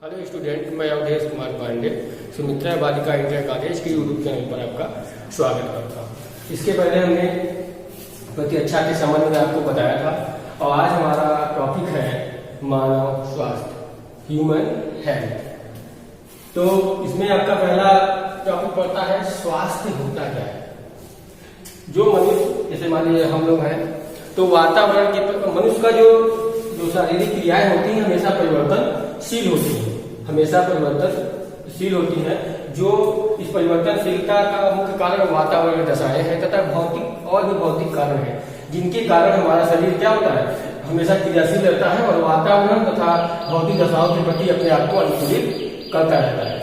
Hello student, मैं अवधेश कुमार पांडे सुमित्रा बालिका inter college के यूट्यूब चैनल पर आपका स्वागत करता हूँ। इसके पहले हमने प्रतिरक्षा के संबंध में आपको बताया था और आज हमारा टॉपिक है मानव स्वास्थ्य, ह्यूमन हेल्थ। तो इसमें आपका पहला टॉपिक पड़ता है स्वास्थ्य होता क्या है। जो मनुष्य, जैसे मान लीजिए हम लोग हैं, तो वातावरण के मनुष्य का जो शारीरिक क्रियाएं होती हैं हमेशा परिवर्तनशील होती हैं, हमेशा परिवर्तनशील होती हैं। जो इस परिवर्तनशीलता का मुख्य कारण वातावरण दशाएं हैं तथा भौतिक और भी भौतिक कारण हैं, जिनके कारण हमारा शरीर क्या होता है, हमेशा क्रियाशील रहता है और वातावरण तथा भौतिक दशाओं के प्रति अपने आप को अनुकूलित करता रहता है।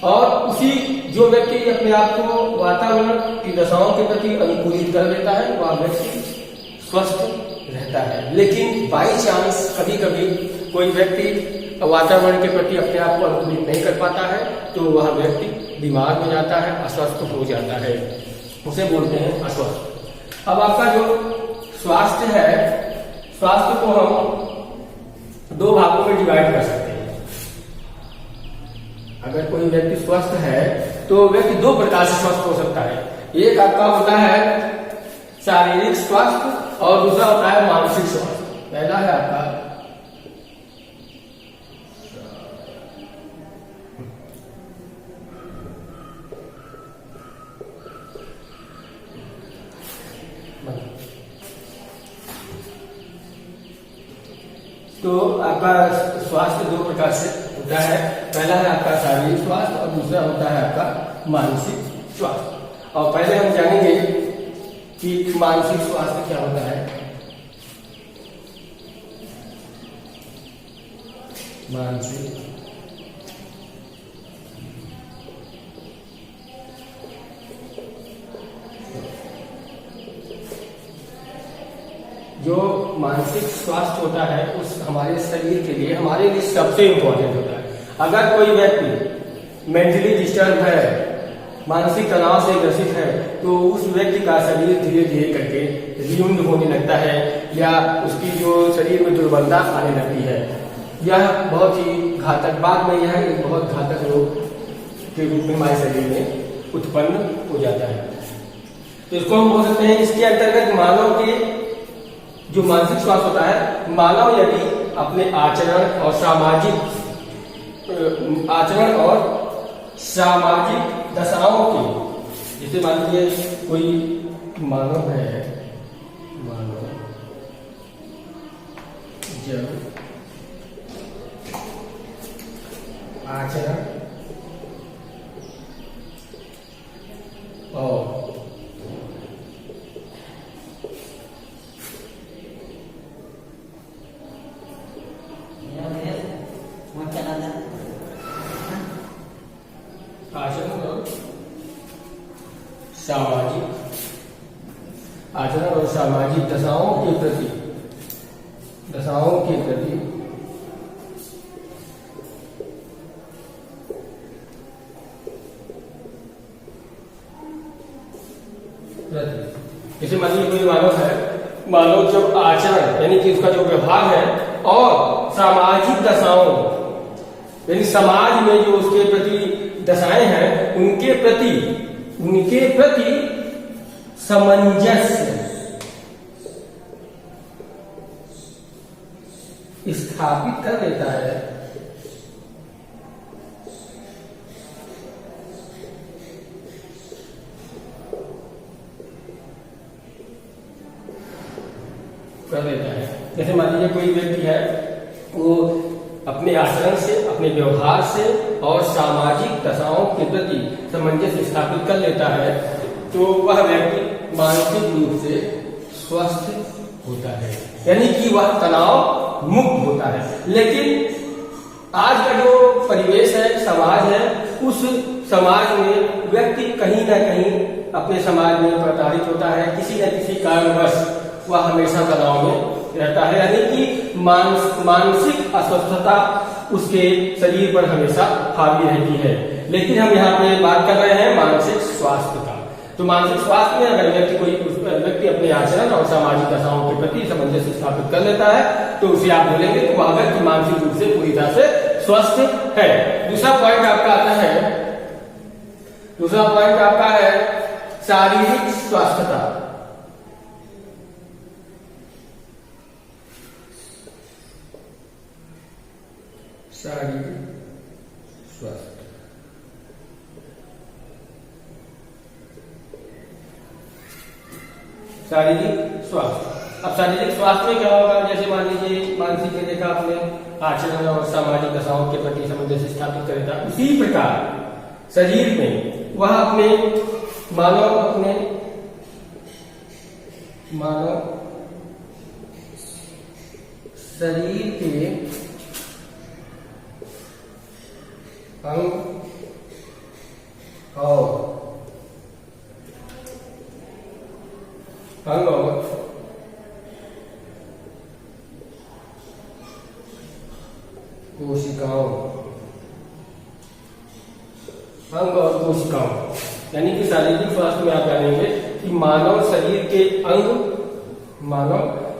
और उसी जो व्यक्ति अपने आप को वातावरण की दशाओं के प्रति अनुकूलित कर लेता है वह व्यक्ति स्वस्थ रहता है। लेकिन बाई चांस कभी कभी कोई व्यक्ति वातावरण के प्रति अपने आप को अनुकूलित नहीं कर पाता है तो वह व्यक्ति बीमार हो जाता है, अस्वस्थ हो जाता है, उसे बोलते हैं अस्वस्थ। अब आपका जो स्वास्थ्य है, स्वास्थ्य को हम दो भागों में डिवाइड कर सकते हैं। अगर कोई व्यक्ति स्वस्थ है तो व्यक्ति दो प्रकार से स्वस्थ हो सकता है। एक आपका होता है शारीरिक स्वास्थ्य और दूसरा होता है मानसिक स्वास्थ्य। पहला है आपका तो आपका स्वास्थ्य दो प्रकार से होता है। पहला है आपका शारीरिक स्वास्थ्य और दूसरा होता है आपका मानसिक स्वास्थ्य। और पहले हम जानेंगे कि मानसिक स्वास्थ्य क्या होता है। मानसिक जो मानसिक स्वास्थ्य होता है उस हमारे शरीर के लिए, हमारे लिए सबसे इंपॉर्टेंट होता है। अगर कोई व्यक्ति मेंटली डिस्टर्ब है, मानसिक तनाव से ग्रसित है, तो उस व्यक्ति का शरीर धीरे धीरे करके रीउंड होने लगता है या उसकी जो शरीर में दुर्बलता आने लगती है। यह बहुत ही घातक, बाद में यह एक बहुत घातक रोग के रूप में हमारे शरीर में उत्पन्न हो जाता है। तो इसको हम बोल सकते हैं, इसके अंतर्गत मानव के जो मानसिक स्वास्थ्य होता है, मानव यदि अपने आचरण और सामाजिक दशाओं के, जैसे मान लीजिए कोई मानव है, मानव जब आचरण और आचरण और सामाजिक दशाओं के प्रति जैसे मान लीजिए कोई मानव है, मानव जब आचरण यानी कि उसका जो व्यवहार है और सामाजिक दशाओं यानी समाज में जो उसके प्रति दशाएं हैं उनके प्रति सामंजस्य स्थापित कर देता है, जैसे मान लीजिए कोई व्यक्ति है, वो अपने आचरण से, अपने व्यवहार से और सामाजिक दशाओं के प्रति सामंजस्य स्थापित कर लेता है तो वह व्यक्ति मानसिक रूप से स्वस्थ होता है, यानी कि वह तनाव मुक्त होता है। लेकिन आज का जो परिवेश है, समाज है, उस समाज में व्यक्ति कहीं ना कहीं अपने समाज में प्रताड़ित होता है, किसी न किसी कारणवश वह हमेशा तनाव में रहता है, यानी कि मानसिक अस्वस्थता उसके शरीर पर हमेशा हावी रहती है। लेकिन हम यहाँ पे बात कर रहे हैं मानसिक स्वास्थ्य का। तो मानसिक स्वास्थ्य में अगर व्यक्ति अपने आचरण और सामाजिक दशाओं के प्रति सामंजस्य स्थापित कर लेता है तो उसे आप बोलेंगे कि वह व्यक्ति मानसिक रूप से पूरी तरह से स्वस्थ है। दूसरा पॉइंट आपका आता है, दूसरा पॉइंट आपका है शारीरिक स्वास्थ्यता। शारीरिक स्वास्थ्य, शारीरिक स्वास्थ्य। अब शारीरिक स्वास्थ्य में क्या होगा, जैसे मान लीजिए मानसिक रेखा अपने आचरण और सामाजिक दशाओं के प्रति सामंजस्य स्थापित करेगा, उसी प्रकार शरीर में वह अपने मानव शरीर के अंग और कोशिकाओं, यानी कि शारीरिक स्वास्थ्य में आप जानेंगे कि मानव शरीर के अंग,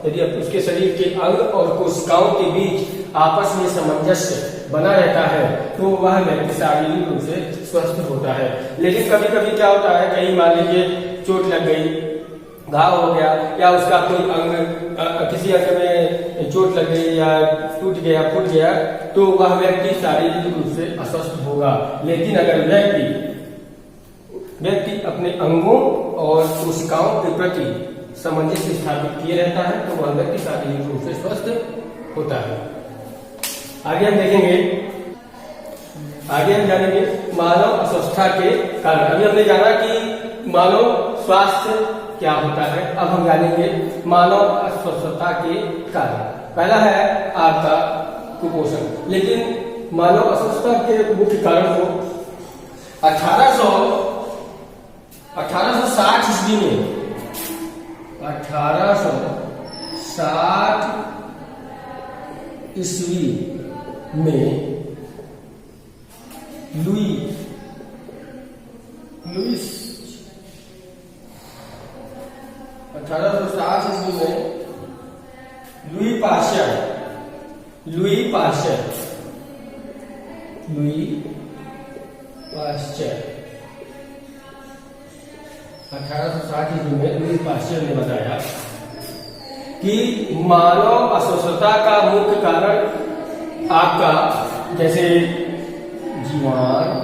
यदि उसके शरीर के अंग और कोशिकाओं के बीच आपस में सामंजस्य बना रहता है तो वह व्यक्ति शारीरिक रूप से स्वस्थ होता है। लेकिन कभी कभी क्या होता है, कहीं मान लीजिए चोट लग गई, घाव हो गया, या उसका कोई अंग, किसी अंग में चोट लग गई या टूट गया, फूट गया, तो वह व्यक्ति शारीरिक रूप से अस्वस्थ होगा। लेकिन अगर व्यक्ति अपने अंगों और कोशिकाओं के प्रति सामंजस्य स्थापित किए रहता है तो वह व्यक्ति शारीरिक रूप से स्वस्थ होता है। आगे हम देखेंगे, आगे हम जानेंगे मानव अस्वस्थता के कारण। अभी हमने जाना कि मानव स्वास्थ्य क्या होता है, अब हम जानेंगे मानव अस्वस्थता के कारण। पहला है आपका कुपोषण। लेकिन मानव अस्वस्थता के मुख्य कारण को 1860 ईस्वी में 1860 ईस्वी में लुईस 1860 ईस्वी में लुई पाश्चर 1860 ईस्वी में लुई पाश्चर ने बताया कि मानव अस्वस्थता का मुख्य कारण आपका जैसे जीवाणु,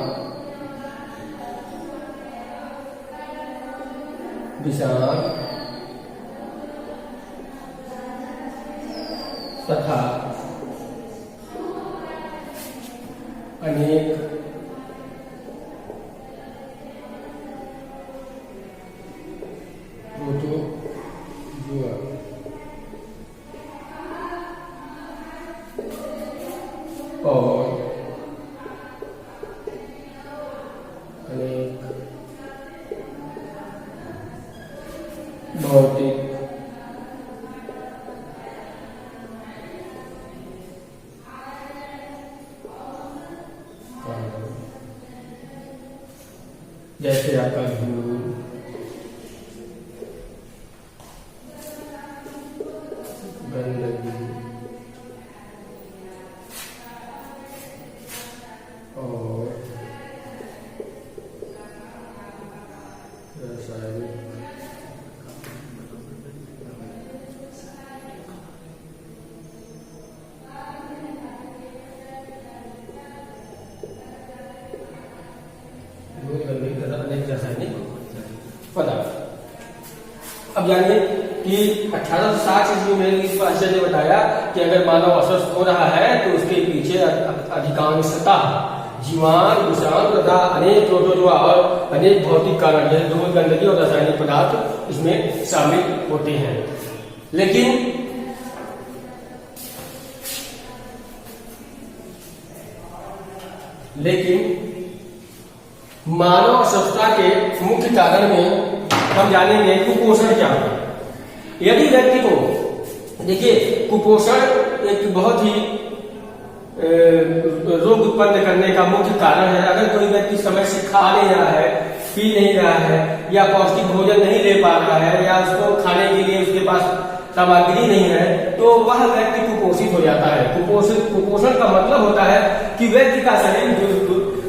विषाणु तथा अनेक प्रोटोजुआ और अनेक भौतिक जैसे आपका धूल, गंदगी और रासायनिक पदार्थ। अब जानिए कि 1860 ईस्वी में लुई पाश्चर ने बताया कि अगर मानव अस्वस्थ हो रहा है तो उसके पीछे अधिकांशतः जीवाणु, विषाणु तथा अनेक प्रोटोजुआ और अनेक भौतिक कारण जैसे धूल, गंदगी और रासायनिक पदार्थ इसमें शामिल होते हैं। लेकिन मानव अस्वस्थता के मुख्य कारण में हम जानेंगे कुपोषण क्या है। यदि व्यक्ति को, देखिए कुपोषण एक बहुत ही रोग उत्पन्न करने का मुख्य कारण है। अगर कोई व्यक्ति समय से खा नहीं रहा है, पी नहीं रहा है, या पौष्टिक भोजन नहीं ले पा रहा है, या उसको खाने के लिए उसके पास सामग्री नहीं है तो वह व्यक्ति कुपोषित हो जाता है। कुपोषण का मतलब होता है कि व्यक्ति का शरीर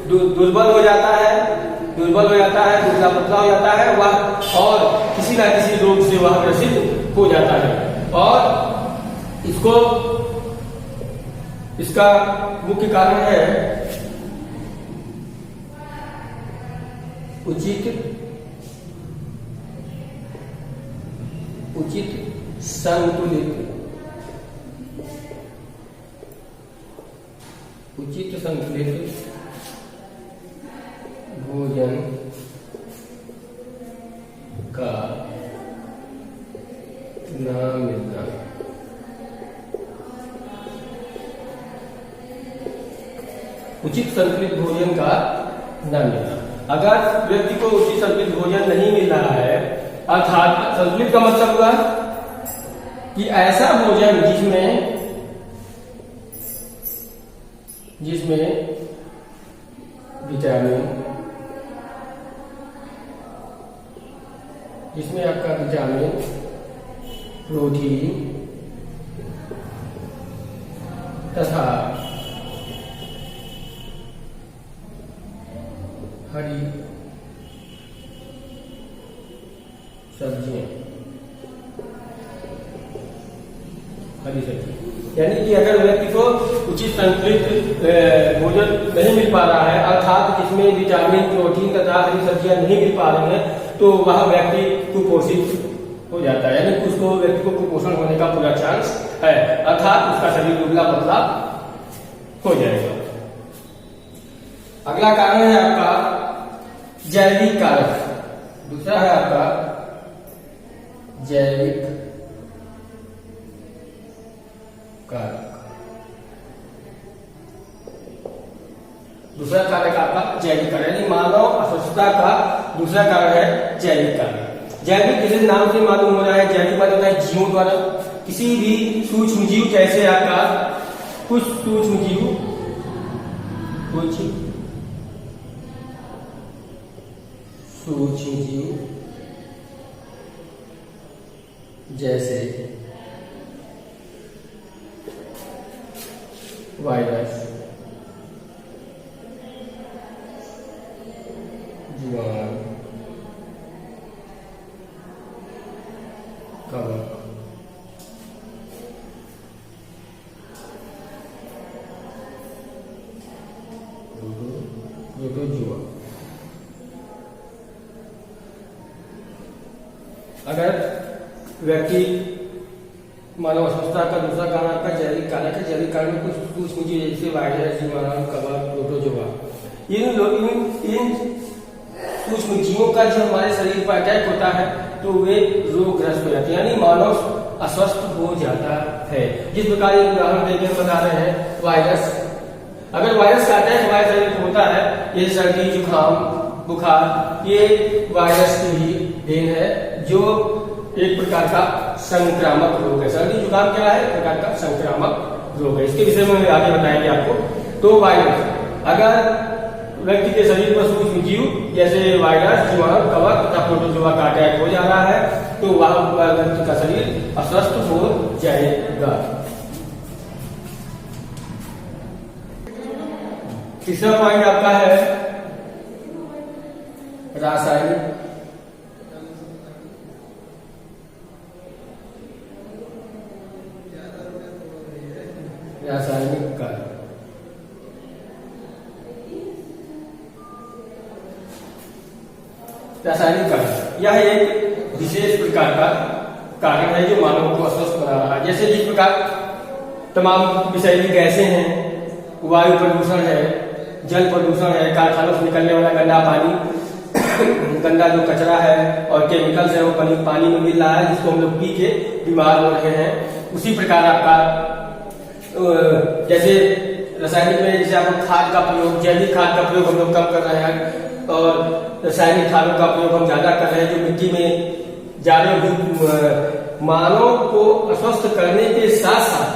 दुर्बल हो जाता है, दुबला पतला हो जाता है वह, और किसी न किसी रोग से वह ग्रसित हो जाता है। और इसका मुख्य कारण है उचित संतुलित भोजन का न मिलना। उचित संतुलित भोजन का न मिलना। अगर व्यक्ति को उचित संतुलित भोजन नहीं मिल रहा है, अर्थात संतुलित का मतलब हुआ कि ऐसा भोजन जिसमें विटामिन, जिसमें आपका विटामिन, प्रोटीन तथा हरी सब्जियां, यानी कि अगर व्यक्ति को उचित संतुलित भोजन नहीं मिल पा रहा है, अर्थात जिसमें विटामिन, प्रोटीन तथा हरी सब्जियां नहीं मिल पा रही हैं, तो वह व्यक्ति कुपोषित हो जाता है, यानी उसको व्यक्ति को कुपोषण होने का पूरा चांस है, अर्थात उसका शरीर दुबला पतला हो जाएगा। अगला कारण है आपका जैविक कारक। दूसरा है आपका जैविक कारक। दूसरा कारक आपका जैविक कारक, यानी मानव अस्वस्थता का दूसरा कारण है जैविक कारक। जैविक जैसे नाम से मालूम हो रहा है, जैविक मतलब होता है जीवों द्वारा, किसी भी सूक्ष्म जीव, जैसे आपका कुछ सूक्ष्म जीव, जैसे वायरस, जीवाणु, कवक, प्रोटोजुआ। अगर व्यक्ति मानव अस्वस्थता का दूसरा कारण आपका जैविक कारक है। जैविक कारण में कुछ सूक्ष्म जीव जैसे वायरस, जीवाणु, कवक, प्रोटोजुआ, इन सूक्ष्म जीवों का जब हमारे शरीर पर अटैक होता है तो वे रोगग्रस्त हो जाते हैं, यानी मानव अस्वस्थ हो जाता है। जिस प्रकार एक उदाहरण देकर बता रहे हैं, वायरस, अगर वायरस का अटैक हमारे शरीर पर होता है, ये सर्दी, जुकाम, बुखार, ये वायरस की ही देन है, जो एक प्रकार का संक्रामक रोग है। सर्दी जुकाम क्या है? एक प्रकार का संक्रामक रोग है। इसके विषय में आगे बताएंगे आपको। तो वायरस, अगर व्यक्ति के शरीर पर सूक्ष्म जीव जैसे वायरस, जीवाणु, कवक तथा प्रोटोजुआ का अटैक हो जा रहा है तो वह व्यक्ति का शरीर अस्वस्थ हो जाएगा। तीसरा पॉइंट आपका है रासायनिक कारक। रासायनिक कारक यह एक विशेष प्रकार का कारण है जो मानव को अस्वस्थ बना रहा है। जैसे जिस प्रकार तमाम विषैली गैसें हैं, वायु प्रदूषण है, जल प्रदूषण है, कारखानों से निकलने वाला गंदा पानी, गंदा जो कचरा है और केमिकल्स है वो पानी में मिल रहा है, जिसको हम लोग पी के बीमार हो रहे हैं। उसी प्रकार आपका जैसे रासायनिक में जैसे आपको खाद का प्रयोग, जैविक खाद का प्रयोग हम लोग कम कर रहे हैं और रासायनिक खादों का प्रयोग हम ज्यादा कर रहे हैं, जो मिट्टी में ज्यादा मानव को अस्वस्थ करने के साथ साथ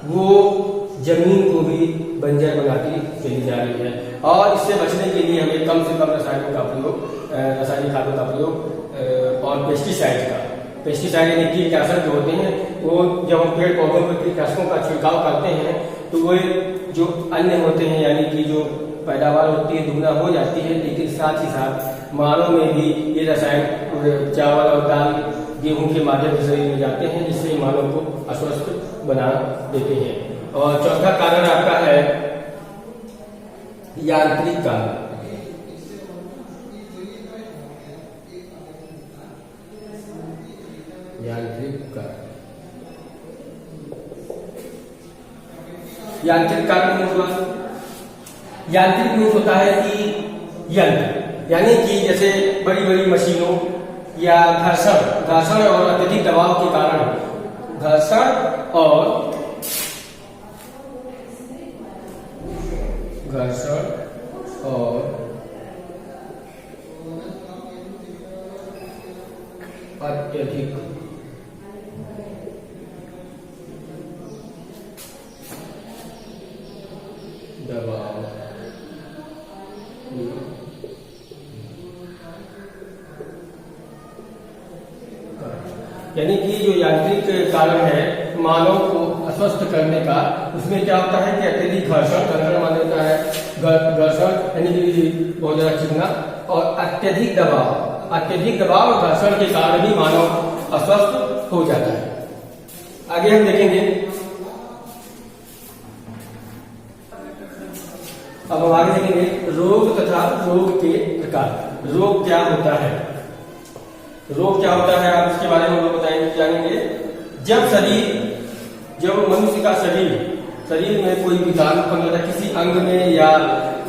वो जमीन को भी बंजर बनाती चली जा रही है। और इससे बचने के लिए हमें कम से कम रासायनिक खादों का प्रयोग और पेस्टिसाइड का पेस्टिसाइड यानी कीटनाशक जो होते हैं वो जब हम पेड़ पौधों पर कीटनाशकों का छिड़काव करते हैं तो वो जो अन्य होते हैं यानी कि जो पैदावार होती है दुगना हो जाती है, लेकिन साथ ही साथ मानव में भी ये रसायन चावल और दाल गेहूं के माध्यम से शरीर में जाते हैं, जिससे मानव को अस्वस्थ बना देते हैं। और चौथा कारण आपका है यांत्रिक कारण। यांत्रिक कारण यांत्रिक मीन्स होता है कि यंत्र यानी कि जैसे बड़ी बड़ी मशीनों या घर्षण और अत्यधिक दबाव के कारण घर्षण और अत्यधिक दबाव यानी कि जो यांत्रिक कारण है मानव को अस्वस्थ करने का, उसमें क्या होता है कि अत्यधिक घर्षण मान लेता है, घर्षण यानी कि बहुत ज्यादा चिकना और अत्यधिक दबाव और घर्षण के कारण भी मानव अस्वस्थ हो जाता है। आगे हम देखेंगे, अब हम आगे देखेंगे रोग तथा रोग के प्रकार। रोग क्या होता है, आप इसके बारे में हम बताएंगे, जानेंगे। जब मनुष्य का शरीर में कोई विकार उत्पन्न होता है, किसी अंग में या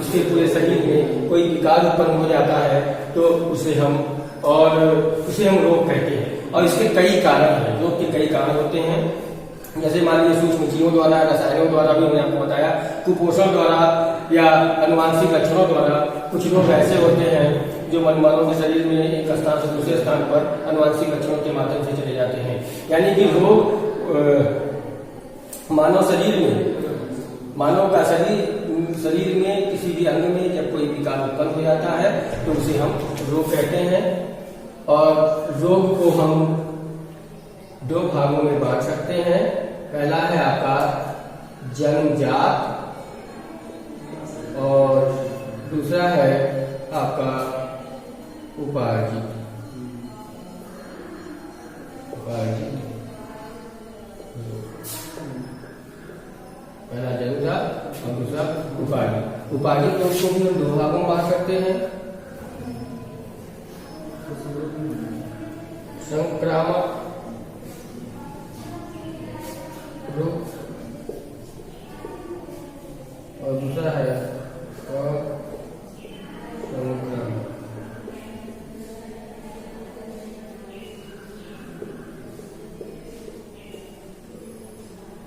उसके पूरे शरीर में कोई विकार उत्पन्न हो जाता है तो उसे हम रोग कहते हैं। और इसके कई कारण हैं, रोग के कई कारण होते हैं। जैसे मान लीजिए सूक्ष्म जीवों द्वारा, रसायनों द्वारा, भी मैंने आपको बताया, कुपोषण द्वारा या अनुवांशिक लक्षणों द्वारा। कुछ लोग ऐसे होते हैं जो मानव के शरीर में एक स्थान से दूसरे स्थान पर अनुवांशिक लक्षणों के माध्यम से चले जाते हैं। यानी कि रोग मानव का शरीर में किसी भी अंग में जब कोई विकार उत्पन्न हो जाता है तो उसे हम रोग कहते हैं। और रोग को हम दो भागों में बांट सकते हैं। पहला है आपका जन्मजात और दूसरा है आपका उपार्जित। पहला जन्मजात और दूसरा उपार्जित। उपार्जित रोग को भी हम दो भागों में बांट सकते हैं, संक्रामक रोग और दूसरा है असंक्रामक।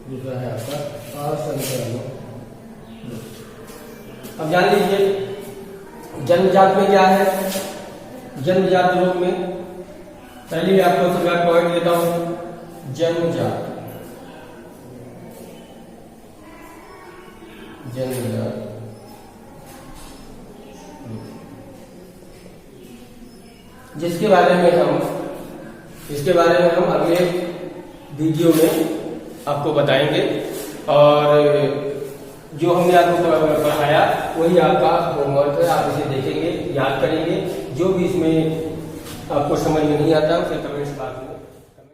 दूसरा है आपका असंक्रामक। अब जान लीजिए जन्मजात में क्या है। जन्मजात रोग में पहले आपको शुरुआत पॉइंट देता हूं। जन्मजात जिसके बारे में हम अगले वीडियो में आपको बताएंगे। और जो हमने आपको पढ़ाया वही आपका होमवर्क है, आप इसे देखेंगे, याद करेंगे। जो भी इसमें आपको समझ में नहीं आता उसे कमेंट्स